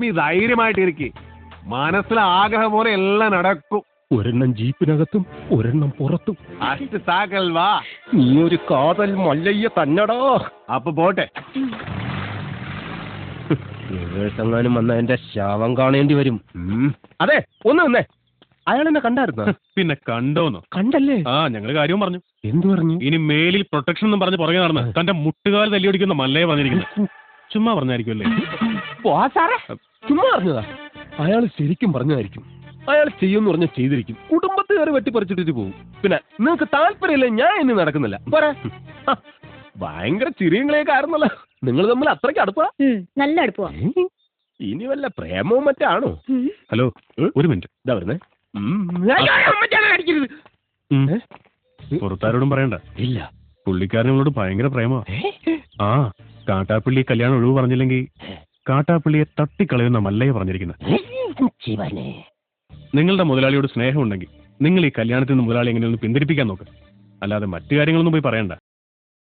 നീ ധൈര്യമായിട്ടിരിക്കെ, മനസ്സിലെ ആഗ്രഹം പോലെ എല്ലാം നടക്കും. ഒരെണ്ണം ജീപ്പിനകത്തും ഒരെണ്ണം പുറത്തും. അഷ്ട സാക്കൽവാ, നീ ഒരു കാതൽ മല്ലയ്യ തന്നടാ. അപ്പൊ പോട്ടെ. എങ്ങാനും വന്ന എന്റെ ശവം കാണേണ്ടി വരും. അതെ, ഒന്ന് നിന്നേ. അയാളെന്നെ കണ്ടായിരുന്നോ? പിന്നെ കണ്ടോന്നോ? കണ്ടല്ലേ? ആ, ഞങ്ങള് കാര്യവും പറഞ്ഞു. എന്തു പറഞ്ഞു? ഇനി മേലിൽ പ്രൊട്ടക്ഷൻ എന്നും പറഞ്ഞ് പുറകെ നടന്ന് തന്റെ മുട്ടുകാൽ തല്ലിയൊടിക്കുന്ന മല്ലയെ പറഞ്ഞിരിക്കുന്നത്. ചുമ്മാ പറഞ്ഞായിരിക്കുമല്ലേ? ചുമ്മാ പറഞ്ഞതാ. അയാൾ ശരിക്കും പറഞ്ഞതായിരിക്കും. അയാൾ ചെയ്യുമെന്ന് പറഞ്ഞാൽ ചെയ്തിരിക്കും. കുടുംബത്തെ കയറി വെട്ടിപ്പറിച്ചിട്ട് പോകും. പിന്നെ നിങ്ങൾക്ക് താല്പര്യമില്ല, ഞാൻ ഇനി നടക്കുന്നില്ല. പോരാ. ഭയങ്കര ചിരിയങ്ങളെയൊക്കെ ആയിരുന്നല്ലോ നിങ്ങൾ തമ്മിൽ. അത്രയ്ക്ക് അടുപ്പാ? നല്ല അടുപ്പാ. ഇനി വല്ല പ്രേമവും മറ്റാണോ? ഹലോ, ഒരു മിനിറ്റ്. ഇതാ വരുന്നേ. പുറത്താരോടും പറയണ്ട. ഇല്ല. പുള്ളിക്കാരനോട് ഭയങ്കര പ്രേമ. ആ, കാട്ടാപ്പിള്ളി കല്യാണം ഒഴിവ് പറഞ്ഞില്ലെങ്കിൽ കാട്ടാപ്പിള്ളിയെ തട്ടിക്കളയുന്ന മല്ലയെ പറഞ്ഞിരിക്കുന്നത്. നിങ്ങളുടെ മുതലാളിയോട് സ്നേഹമുണ്ടെങ്കിൽ നിങ്ങൾ ഈ കല്യാണത്തിൽ നിന്ന് മുതലാളി എങ്ങനെയൊന്ന് പിന്തിരിപ്പിക്കാൻ നോക്ക്. അല്ലാതെ മറ്റു കാര്യങ്ങളൊന്നും പോയി പറയണ്ട.